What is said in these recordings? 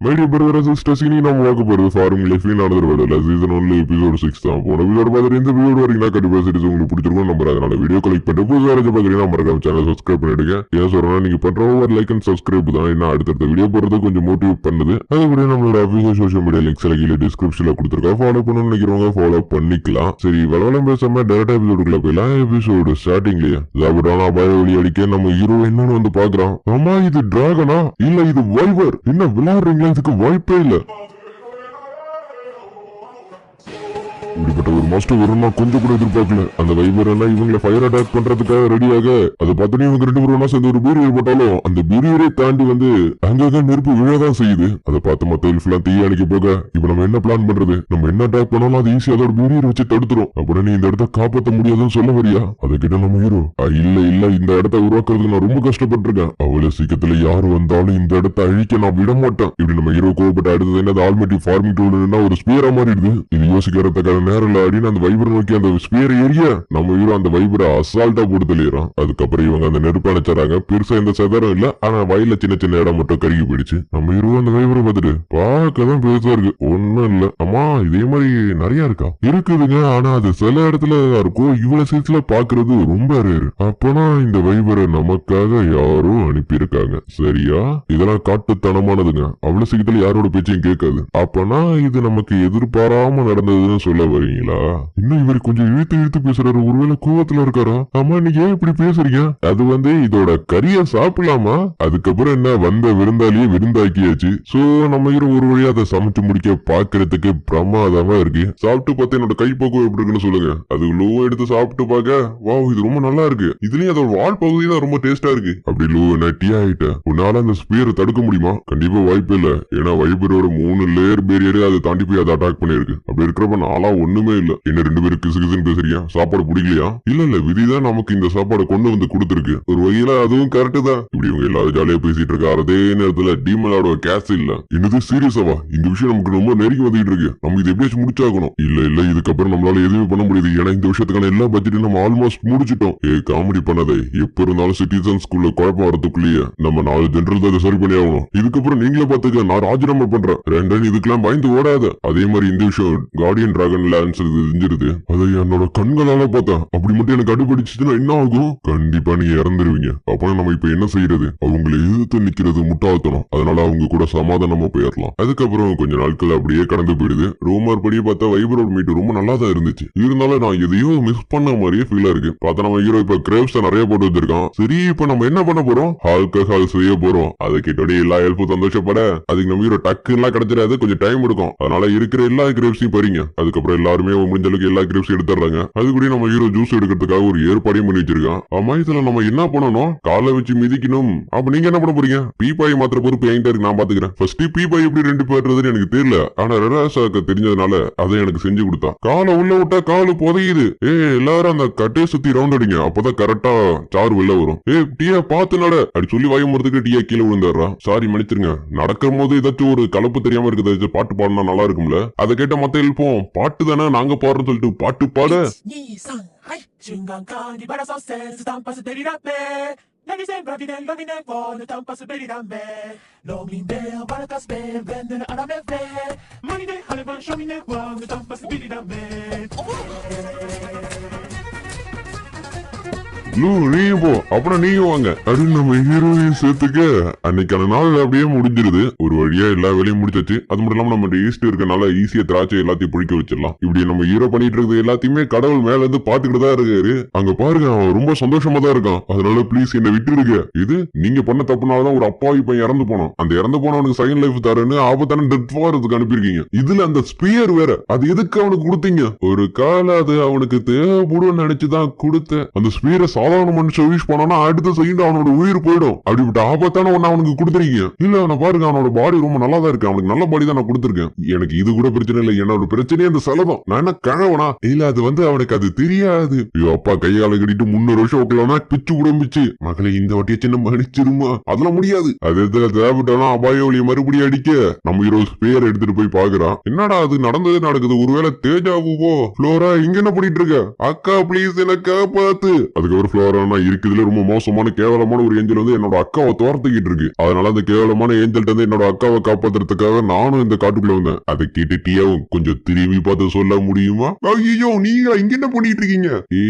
My dear brother sisters இனி நம்ம பார்க்க போறது ஃபார்மிங் லைஃப் நடந்துட்டு வரல சீசன் 1 எபிசோட் 6 தான். போன எபிசோட் பார்த்துட்டு இந்த எபிசோட் வரைக்கும் கண்டிப்பா சீரிஸ் உங்களுக்கு பிடிச்சிருக்கும் நம்பர். அதனால வீடியோ கலெக்ட் பண்ணிட்டு புதுசாக பாத்தீங்கன்னா மறக்காம சேனல் சப்ஸ்கிரைப் பண்ணிடுங்க. ஏன் சொல்றேன்னா நீங்க பண்ற ஒரு லைக் அண்ட் சப்ஸ்கிரைப் தான் என்ன அடுத்தடுத்த வீடியோ போறது கொஞ்சம் மோட்டிவேட் பண்ணுது. அது கூட நம்மளோட அபிஷியல் சோஷியல் மீடியா லிங்க்ஸ் கீழே டிஸ்கிரிப்ஷன்ல கொடுத்துருக்கோம். ஃபாலோ பண்ணணும்னு நினைக்கிறவங்க ஃபாலோ பண்ணிக்கலாம். சரி வளவளம் பேசாம டேரக்டா எபிசோடுக்குள்ள போயிடலாம். எபிசோடு ஸ்டார்டிங்லயே சாப்பிட்டாலும் அபாய வழி அடிக்க நம்ம ஹீரோ என்னன்னு வந்து பாக்குறான். ஆமா இது டிராகனா இல்ல இது வைவர், என்ன விளையாடுறீங்களா? இதுக்கு வாய்ப்பே இல்ல. இப்படிப்பட்ட ஒரு மாஸ்டர் வரும் நான் கொஞ்சம் கூட எதிர்பார்க்கல. அந்த வைபர் எல்லாம் இவங்களை ஃபயர் அட்டாக் பண்றதுக்காக ரெடியாக அதை பார்த்தோன்னே இவங்க 2 பேரும் சேர்ந்து ஒரு பீரியர் போட்டாலும் அந்த பீரியரை தாண்டி வந்து அங்கங்க நெருப்பு விழதான் செய்யுது. அதை பார்த்து மத்த எல்லாம் தீய அணைக்க போக இப்ப நம்ம என்ன பிளான் பண்றது? நம்ம என்ன அட்டாக் பண்ணாலும் அது ஈஸியா அதோட பீரியர் வச்சு தடுத்துரும். அப்படின்னு இந்த இடத்த காப்பாற்ற முடியாதுன்னு சொல்ல வரியா? அதை கிட்ட நம்ம ஹீரோ இல்ல இந்த இடத்த உருவாக்குறதுக்கு நான் ரொம்ப கஷ்டப்பட்டிருக்கேன். அவ்வளவு சீக்கிரத்துல யாரு வந்தாலும் இந்த இடத்த அழிக்க நான் விட மாட்டேன். இப்படி நம்ம ஹீரோ கோவப்பட்ட அடுத்தது என்ன ஆல்மெட்டி ஃபார்மிங் டூல்னா ஒரு ஸ்பியரா மாறிடுது. இது யோசிக்கிறதுக்கான நேரில் அடின்னு அந்த வைபர் நோக்கி அந்த ஸ்பியர் ஏறிய நம்ம ஹீரோ அந்த வைபரை அசால்ட்டா போட்டு தெளிறான். அதுக்கப்புறம் இவங்க அந்த நெருப்பு அணைச்சாங்க. பெருசா எந்த சதரம் இல்ல, ஆனா வயல்ல சின்ன சின்ன இடம் மட்டும் கருகி போயிடுச்சு. நம்ம ஹீரோ அந்த வைபரை பார்த்துட்டு பார்க்கதான் பெருசா இருக்கு, ஒண்ணும் இல்ல. அம்மா இதே மாதிரி நிறைய இருக்கா? இருக்குதுங்க, ஆனா அது சில இடத்துல இருக்கும். இவ்வளவு சீட்ல பாக்குறது ரொம்ப ரேரு. அப்பனா இந்த வைபரை நமக்காக யாரும் அனுப்பியிருக்காங்க. சரியா? இதெல்லாம் காட்டுத்தனமானதுங்க. அவ்வளவு சீக்கிரத்துல யாரோட பேச்சையும் கேட்காது. அப்பனா இது நமக்கு எதிர்பாராம நடந்ததுன்னு சொல்ல வரீங்களா? இன்னும் இவர் கொஞ்சம் இழுத்து பேசுறாரு. ஒருவேளை கோவத்துல இருக்காரா? ஆமா நீங்க ஏன் இப்படி பேசுறீங்க? அது வந்து இதோட கறிய சாப்பிடலாமா? அதுக்கப்புறம் என்ன வந்த விருந்தாளியே விருந்தாக்கியாச்சு. சோ நம்ம ஒரு வழியா அதை சமைச்சு முடிக்க பாக்குறதுக்கு பிரமாதமா இருக்கு. சாப்பிட்டு பார்த்து என்னோட கைப்பக்குவம் எப்படி இருக்குன்னு சொல்லுங்க. அது லோ எடுத்து சாப்பிட்டு பாக்க வா இது ரொம்ப நல்லா இருக்கு. இதுலயும் அதோட வால் பகுதி தான் ரொம்ப டேஸ்டா இருக்கு. அப்படி லோ நட்டி ஆயிட்ட உன்னால அந்த ஸ்பியரை தடுக்க முடியுமா? கண்டிப்பா வாய்ப்பு இல்ல. ஏன்னா வைபரோட 3 லேயர் பேரியரே அதை தாண்டி போய் அதை அட்டாக் பண்ணிருக்கு. அப்படி இருக்கிறப்ப நாளா ஒண்ணுமே இல்ல. என்ன 2 பேரும் கிசுகிசுன்னு பேசுறியா? சாப்பாடு பிடிக்கலையா? இல்ல விதிதான் நமக்கு இந்த சாப்பாடு கொண்டு வந்து கொடுத்துருக்கு. ஒரு வகையில அதுவும் கரெக்ட் தான். இப்படி இவங்க எல்லாரும் ஜாலியா பேசிட்டு இருக்கா. அதே நேரத்துல டீமனோட கேஸ் இல்ல. என்னது சீரியஸாவா? இந்த விஷயம் நமக்கு ரொம்ப நெருங்கி வந்துட்டு இருக்கு. நம்ம இது எப்படியாச்சும் முடிச்சாகணும். இல்ல இதுக்கப்புறம் நம்மளால எதுவுமே பண்ண முடியாது. ஏன்னா இந்த விஷயத்துக்கான எல்லா பட்ஜெட்டும் நம்ம ஆல்மோஸ்ட் முடிச்சிட்டோம். காமெடி பண்ணதை எப்ப இருந்தாலும் சிட்டிசன்ஸ்குள்ள குழப்பம் வரதுக்குள்ளேயே நம்ம 4 ஜெனரல் தான் சரி பண்ணி ஆகணும். இதுக்கப்புறம் நீங்களே பாத்துக்க, நான் ராஜினாமா பண்றேன். ரெண்டு இதுக்கெல்லாம் பயந்து ஓடாத. அதே மாதிரி இந்த விஷயம் கார்டியன் டிராகன் லான்ஸ் தெரிஞ்சிருது. அதை என்னோட கண்களால பார்த்தேன். அப்படி மட்டும் எனக்கு அடிபடிச்சுன்னா என்ன ஆகும்? கண்டிப்பா நீங்க இறந்துருவீங்க. அப்ப நம்ம இப்ப என்ன செய்யறது? அவங்களை எதிர்த்து நிக்கிறது முட்டாள்தனம். அதனால அவங்க கூட சமாதானமா போயிடலாம். அதுக்கப்புறம் கொஞ்ச நாட்கள் அப்படியே கடந்து போயிடுது. ரூமர் படியே பார்த்தா வைபரோட மீட் ரொம்ப நல்லா தான் இருந்துச்சு. இருந்தாலும் நான் எதையோ மிஸ் பண்ண மாதிரியே ஃபீலா இருக்கு. பார்த்தா நம்ம ஹீரோ இப்ப கிரேவ்ஸ் நிறைய போட்டு வச்சிருக்கான். சரி இப்ப நம்ம என்ன பண்ண போறோம்? ஆல்கஹால் செய்ய போறோம். அதை கிட்டோட எல்லா ஹெல்ப்பும் சந்தோஷப்பட அதுக்கு நம்ம ஹீரோ டக்கு எல்லாம் கிடைச்சிடாது, கொஞ்சம் டைம் எடுக்கும். அதனால இருக்கிற எல்லா கிரேவ்ஸையும் பறிங்க. அதுக்கப்புறம் எல்லாருமே முடிஞ்ச அளவுக்கு எல்லா கிரேப்ஸ் எடுத்துறாங்க. அது கூட நம்ம ஹீரோ ஜூஸ் எடுக்கிறதுக்காக ஒரு ஏற்பாடையும் பண்ணி வச்சிருக்கான். ஆமா இதுல நம்ம என்ன பண்ணணும்? காலை வச்சு மிதிக்கணும். அப்ப நீங்க என்ன பண்ண போறீங்க? பீப்பாய் மாத்திர பொறுப்பு என்கிட்ட இருக்கு, நான் பாத்துக்கிறேன். ஃபர்ஸ்ட் பீப்பாய் எப்படி 2 பேர்றதுன்னு எனக்கு தெரியல. ஆனா ரெராசாக்கு தெரிஞ்சதுனால அதை எனக்கு செஞ்சு கொடுத்தா. காலை உள்ள விட்டா காலு புதையுது. எல்லாரும் அந்த கட்டையை சுத்தி ரவுண்ட் அடிங்க. அப்பதான் கரெக்டா சாறு வெளில வரும். டீயா பாத்து நட அப்படி சொல்லி வாயமுறதுக்கு டீயா கீழே விழுந்துடுறா. சாரி மன்னிச்சிருங்க. நடக்கும் போது ஏதாச்சும் ஒரு கலப்பு தெரியாம இருக்குது. பாட்டு பாடினா நல்லா இருக்கும்ல. அதை கேட்ட மத்த எழுப்போம். பாட்டு தானே நாங்க பாடுறோம் சொல்லிட்டு பாட்டு பாட நீயும் போ, அப்புறம் நீங்க வாங்க அப்படின்னு நம்ம ஹீரோயின் சேர்த்துக்க அன்னைக்கான நாள் அப்படியே முடிஞ்சிருது. ஒரு வழியா எல்லா வேலையும் முடிச்சாச்சு. அது மட்டும் இல்லாம நம்ம ஈஸ்ட் இருக்கனால ஈஸியா திராட்சை எல்லாத்தையும் பிடிக்க வச்சிடலாம். இப்படி நம்ம ஹீரோ பண்ணிட்டு இருக்கிறது எல்லாத்தையுமே கடவுள் மேல இருந்து பாத்துக்கிட்டு தான் இருக்காரு. அங்க பாருங்க அவன் ரொம்ப சந்தோஷமா தான் இருக்கான். அதனால பிளீஸ் என்ன விட்டுருங்க. இது நீங்க பண்ண தப்புனாலதான் ஒரு அப்பாவி பையன் இறந்து போனான். அந்த இறந்து போனவனுக்கு செகண்ட் லைஃப் தரேன்னு ஆபத்தான டெத் வாரத்துக்கு அனுப்பியிருக்கீங்க. இதுல அந்த ஸ்பியர் வேற, அது எதுக்கு அவனுக்கு கொடுத்தீங்க? ஒரு கால அது அவனுக்கு தேவைப்படுன்னு நினைச்சுதான் கொடுத்த அந்த ஸ்பியரை சாதாரண மனுஷன் யூஸ் பண்ணா அடுத்த செகண்ட் அவனோட உயிர் போயிடும். அப்படிப்பட்ட ஆபத்தான ஒண்ணு அவனுக்கு கொடுத்துருக்கீங்க. இல்ல அவனை பாருங்க, அவனோட பாடி ரொம்ப நல்லா தான் இருக்கு. அவனுக்கு நல்ல பாடி தான் நான் கொடுத்துருக்கேன். எனக்கு இது கூட பிரச்சனை இல்லை. என்னோட பிரச்சனையே அந்த செலவம். நான் என்ன கழவனா? இல்ல அது வந்து அவனுக்கு அது தெரியாது. ஐயோ அப்பா கையால கட்டிட்டு 300 வருஷம் ஓட்டலாம் பிச்சு உடம்பிச்சு. மகளை இந்த வாட்டிய சின்ன மன்னிச்சிருமா? அதெல்லாம் முடியாது. அது தேவைப்பட்டாலும் அபாய ஒளிய மறுபடியும் அடிக்க நம்ம ஹீரோ ஸ்பேர் எடுத்துட்டு போய் பாக்குறான். என்னடா அது நடந்ததே நடக்குது. ஒருவேளை தேஜாவோ ஃப்ளோரா இங்க என்ன பண்ணிட்டு இருக்க? அக்கா பிளீஸ் என்ன காப்பாத்து. அதுக்கப்புறம் ஃப்ளோரானா இருக்குதுல ரொம்ப மோசமான கேவலமான ஒரு ஏஞ்சல் வந்து என்னோட அக்காவை துரத்துக்கிட்டு இருக்கு. அதனால அந்த கேவலமான ஏஞ்சல்ட்ட இருந்து என்னோட அக்காவை காப்பாத்துறதுக்காக நானும் இந்த காட்டுக்குள்ள வந்தேன். அதை கேட்டு டியாவும் கொஞ்சம் திரும்பி பார்த்து சொல்ல முடியுமா? ஐயோ நீங்களா இங்க என்ன பண்ணிட்டு இருக்கீங்க?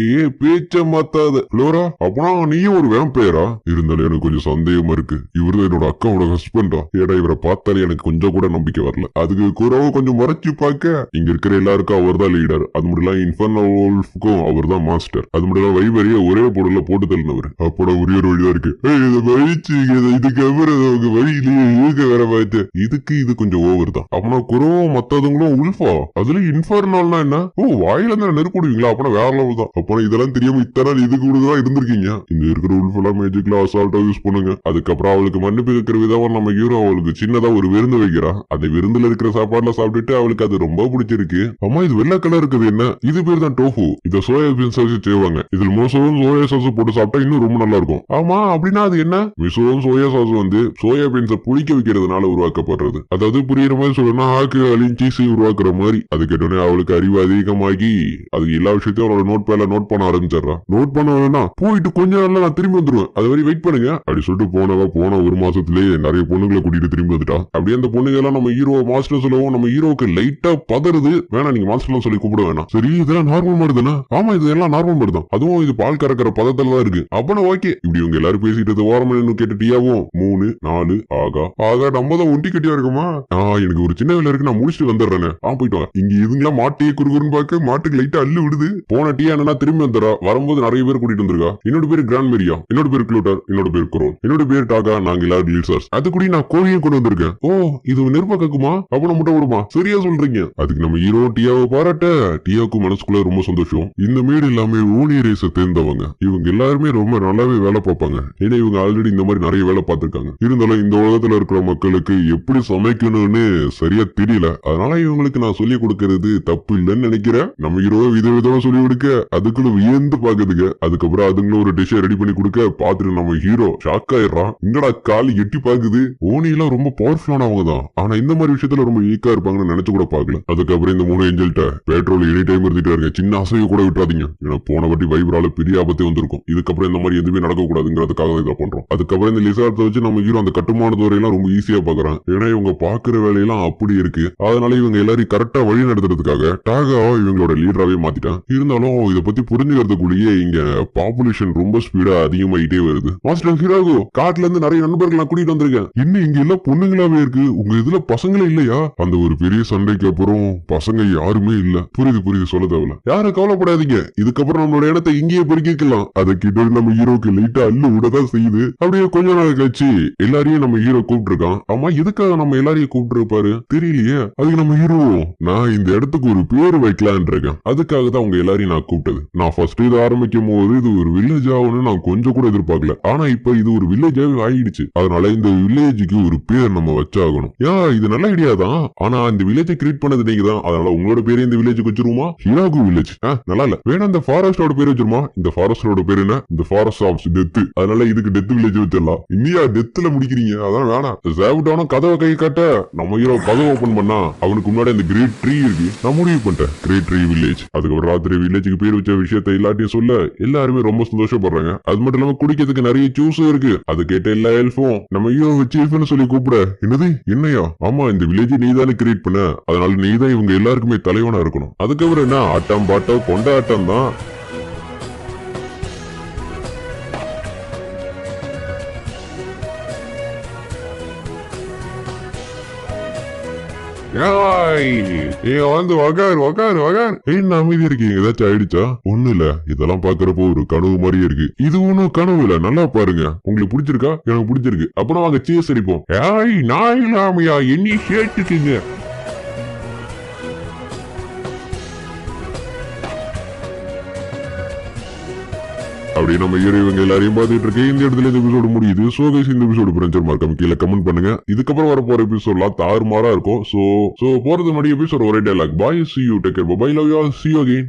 பேச்ச மாத்தாத ஃப்ளோரா, அப்பனா நீயும் ஒரு வேம்பயரா? இருந்தாலும் எனக்கு கொஞ்சம் சந்தேகமா இருக்கு. இவரு என்னோட அக்காவோட ஹஸ்பண்டா? ஏடா இவரை பார்த்தாலே எனக்கு கொஞ்சம் கூட நம்பிக்கை வரல. அதுக்கு குறவு கொஞ்சம் மறைச்சு பார்க்க இங்க இருக்கிற எல்லாருக்கும் அவர் தான் லீடர். அது மட்டும் இன்ஃபர்னல் வோல்ஃப்க்கும் அவர் தான் மாஸ்டர். அது மட்டும் வைவரிய ஒரே பொருள்ல போட்டு தள்ளினவர். அப்போட ஒரே ஒரு வழிதான் இருக்கு. இதுக்கு அப்புறம் அவங்க வழியிலேயே இழுக்க வர பார்த்து இதுக்கு இது கொஞ்சம் ஓவர் தான். அப்பனா குறவோ மத்தவங்களும் உல்ஃபா? அதுல இன்ஃபர்னல்னா என்ன? வாயில இருந்து நெருப்பிடுவீங்களா? அப்பனா வேற லெவல் தான். அப்பனா இதெல்லாம் தெரியாம இத்தனை இது கூட தான் இருந்திருக்கீங்க. இந்த இருக்கிற உல்ஃப் எல்லாம் மேஜிக்ல அசால்ட்டா யூஸ் பண்ணுங்க. அதுக்கப்புறம் அவளுக்கு மன்னிப்பு கேட்கிற விதமா நம்ம ஹீரோ அவளுக்கு சின்னதா ஒரு விருந்து வைக்கிறான். அந்த விருந்துல இருக்கிற சாப்பாடுல சாப்பிட்டுட்டு அவளுக்கு அது ரொம்ப பிடிச்சிருக்கு. அம்மா இது வெள்ளை கலர் இருக்குது என்ன? இது பேர் தான் டோஃபு. இத சோயா பீன்ஸ் வச்சு செய்வாங்க. இதுல மோசவும் சோயா சாஸ் போட்டு சாப்பிட்டா இன்னும் ரொம்ப நல்லா இருக்கும். ஆமா அப்படின்னா அது என்ன? மிசோவும் சோயா சாஸ் வந்து சோயா பீன்ஸை புளிக்க வைக்கிறதுனால உருவாக்கப்படுறது. அதாவது புரியுற மாதிரி சொல்லணும்னா ஆக்குகளின் சீஸை உருவாக்குற மாதிரி. அது கேட்டோன்னே அவளுக்கு அறிவு அதிகமாகி அது எல்லா விஷயத்தையும் அவளோட நோட் பேல நோட் பண்ண ஆரம்பிச்சிடறான். நோட் பண்ண வேணா போயிட்டு கொஞ்ச நாள்ல நான் திரும்பி வந்துருவேன், அது வரை வெயிட் பண்ணுங்க அப்படி சொல்லிட்டு போன ஒரு மாசத்திலேயே நிறைய பொண்ணுங்களை கூட்டிட்டு திரும்பி வந்துட்டா. அப்படியே அந்த பொண்ணுங்க எல்லாம் நம்ம ஹீரோ மாஸ்டர் சொல்லவும் நம்ம ஹீரோக்கு லைட்டா பதறுது. வேணா நீங்க மாஸ்டர் சொல்லி கூப்பிட வேணாம். சரி இதெல்லாம் நார்மல் மாதிரி தானே? ஆமா இதெல்லாம் நார்மல் மாதிரி தான். அதுவும் இது பால் கறக்கிற பதத்துல தான் இருக்கு. அப்பனா ஓகே. இப்படி இவங்க எல்லாரும் பேசிட்டு ஓரமனு கேட்டுட்டியாவும் 3 4 ஆகா நம்ம தான் ஒண்டி கட்டியா இருக்குமா? எனக்கு ஒரு சின்ன வேலை இருக்கு, நான் முடிச்சுட்டு வந்துடுறேன். போயிட்டு வா. இங்க இதுங்களா மாட்டையே குறுகுறுன்னு பார்க்க மாட்டுக்கு லைட்டா அள்ளு விடுது. போன டீயா என்னன்னா திரும்பி வந்துடுறா. வரும்போது நிறைய பேர் கூட்டிட்டு வந்திருக்கா. என்னோட பேரு கிராண்ட் மேரியா, என்னோட பேர் க்ளூட்டர், என்னோட பேர் குரோன், என்னோட பேர் டாகா. நாங்க எல்லாரும் லீடர்ஸ். அது கூட நான் கோழியை கொண்டு வந்திருக்கேன். இது நெருப்பக்குமா? அப்ப முட்டை விடுமா? சரியா சொல்றீங்க. அதுக்கு நம்ம ஹீரோ டியாவை பாராட்ட டியாவுக்கு மனசுக்குள்ள ரொம்ப சந்தோஷம். இந்த மேடு எல்லாமே ஊனி ரேஸ தேர்ந்தவங்க. இவங்க எல்லாருமே ரொம்ப நல்லாவே வேலை பார்ப்பாங்க. ஏன்னா இவங்க ஆல்ரெடி இந்த மாதிரி நிறைய வேலை பார்த்திருக்காங்க. இருந்தாலும் இந்த உலகத்துல இருக்கிற மக்களுக்கு எப்படி சமைக்கணும்னு சரியா தெரியல. அதனால இவங்களுக்கு நான் சொல்லி கொடுக்கறது தப்பு இல்லைன்னு நினைக்கிறேன். நம்ம ஹீரோ விதவிதமா சொல்லி கொடுக்க அதுக்குள்ள வியந்து பாக்குதுங்க. அதுக்கப்புறம் அதுங்களும் ஒரு டிஷ்ஷை ரெடி பண்ணி கொடுக்க பாத்துட்டு நம்ம ஹீரோ ஷாக் ஆயிடுறான். என்னடா காலி எட்டி பாக்குது. ஓனி எல்லாம் ரொம்ப பவர்ஃபுல்லானவங்க தான். ஆனா இந்த மாதிரி விஷயத்துல ரொம்ப வீக்கா இருப்பாங்கன்னு நினைச்சு கூட பாக்கல. அதுக்கப்புறம் இந்த 3 ஏஞ்சல்ட்ட பெட்ரோல் எனி டைம் இருந்துட்டே இருங்க. சின்ன அசைவு கூட விட்டுறாதீங்க. ஏன்னா போன வாட்டி வைப்ரால பெரிய ஆபத்தே வந்திருக்கும். இதுக்கப்புறம் இந்த மாதிரி எதுவுமே நடக்க கூடாதுங்கிறதுக்காக இதை பண்றோம். அதுக்கப்புறம் இந்த லிசார்த்தை வச்சு நம்ம ஹீரோ அந்த கட்டுமான துறையெல்லாம் ரொம்ப ஈஸியா பாக்குறான். ஏன்னா இவங்க பாக்குற வேலையெல்லாம் அப்படி இருக்கு. அதனால இவங்க எல்லாரையும் கரெக்டா வழி நடத்துறதுக்காக டாகாவா இவங்களோட லீடராவே மாத்திட்டான். இருந்தாலும் இதை பத்தி புரிஞ்சுக்கிறதுக்குள்ளேயே இங்க பாப்புலேஷன் ரொம்ப ஸ்பீடா அதிகமாயிட்டே வருது. மாஸ்டர் ஹீரோகோ காட்டுல இருந்து நிறைய நண்பர்கள் நான் கூட்டிட்டு வந்திருக்கேன். இன்னும் இங்க எல்லாம் பொண்ணுங்களாவே இருக்கு. உங்க இதுல பசங்களே இல்லையா? அந்த ஒரு பெரிய சண்டைக்கு அப்புறம் பசங்க யாருமே இல்ல. புரியுது சொல்ல தேவையில்ல. யாரும் கவலைப்படாதீங்க. இதுக்கப்புறம் நம்மளோட இடத்தை இங்கேயே பெருக்கிக்கலாம். அதை கிட்ட நம்ம ஹீரோக்கு லைட்டா அள்ளு விடதான் செய்யுது. அப்படியே கொஞ்ச நாள் கழிச்சு எல்லாரையும் நம்ம ஹீரோ கூப்பிட்டு இருக்கான். ஆமா எதுக்காக நம்ம எல்லாரையும் கூப்பிட்டு இருப்பாரு தெரியலையே. அதுக்கு நம்ம ஹீரோ நான் இந்த இடத்துக்கு ஒரு பேரு வைக்கலான் இருக்கேன். அதுக்காக தான் உங்க எல்லாரையும் நான் கூப்பிட்டது. நான் ஃபர்ஸ்ட் இது ஆரம்பிக்கும் போது இது ஒரு வில்லேஜ் ஆகும்னு நான் கொஞ்சம் கூட எதிர்பார்க்கல. ஆனா இப்ப இது ஒரு வில்லேஜாவே ஆயிடுச்சு. அதனால இந்த வில்லேஜுக்கு ஒரு பேர் நம்ம வச்சாகணும். இது நல்ல ஐடியா தான். ஆனா இந்த வில்லேஜை கிரியேட் பண்ணது நீங்க தான். அதனால உங்களோட பேரு இந்த வில்லேஜுக்கு வச்சிருமா? ஹிராகு வில்லேஜ். நல்லா இல்ல. வேணா இந்த ஃபாரஸ்டோட பேர் வச்சிருமா? இந்த ஃபாரஸ்டோட பேர் என்ன? இந்த ஃபாரஸ்ட் ஆஃப் டெத். அதனால இதுக்கு டெத் வில்லேஜ் வச்சிடலாம். இன்னியா டெத்ல முடிக்கிறீங்க? அதான் வேணாம். சேவிட்டான கதவை கை காட்ட நம்ம ஹீரோ கதவை ஓபன் பண்ணா அவனுக்கு முன்னாடி இந்த கிரேட் ட்ரீ இருக்கு. நான் முடிவு பண்ணிட்டேன் கிரேட் ட்ரீ வில்லேஜ். அதுக்கப்புறம் ராத்திரி வில்லேஜுக்கு பேர் வச்ச விஷயத்தை எல்லாத்தையும் சொல்ல எல்லாருமே ரொம்ப சந்தோஷப்படுறாங்க. அது மட்டும் இல்லாம குடிக்கிறதுக்கு நிறைய ஜூஸ் இருக்கு. அது கேட்ட எல்லா எல்ஃபும் நம்ம ஹீரோ சீஃப்னு சொல்லி கூப்பிட என்னது என்னையா? ஆமா இந்த வில்லேஜ் நீதானே கிரியேட் பண்ண. அதனால நீதான் இவங்க எல்லாருக்குமே தலைவனா இருக்கணும். அதுக்கப்புறம் என்ன ஆட்டம் பாட்டம் கொண்டாட்டம் தான். வந்து அமைதி இருக்கீங்க. ஏதாச்சும் ஆயிடுச்சா? ஒண்ணு இல்ல. இதெல்லாம் பாக்குறப்போ ஒரு கனவு மாதிரியே இருக்கு. இது ஒண்ணும் கனவு இல்ல. நல்லா பாருங்க. உங்களுக்கு பிடிச்சிருக்கா? எனக்கு பிடிச்சிருக்கு. அப்புறம் வாங்க சீஸ் அடிப்போம். நான் இல்லாமையா என்னை கேட்டுக்குங்க. அப்படி நம்ம இவங்க எல்லாரையும் பார்த்துட்டு இருக்கேன். இந்த இடத்துல இந்த எபிசோடு முடியுது. சோ கைஸ் இந்த எபிசோடு பிடிச்ச மறக்காம கீழே கமெண்ட் பண்ணுங்க. இதுக்கப்புறம் வர போற எபிசோட்லாம் தாறுமாறா இருக்கும். சோ போறது முன்னாடி எபிசோட் ஒரே dialogue. Bye, see you, take care, bye, love you all, see you again.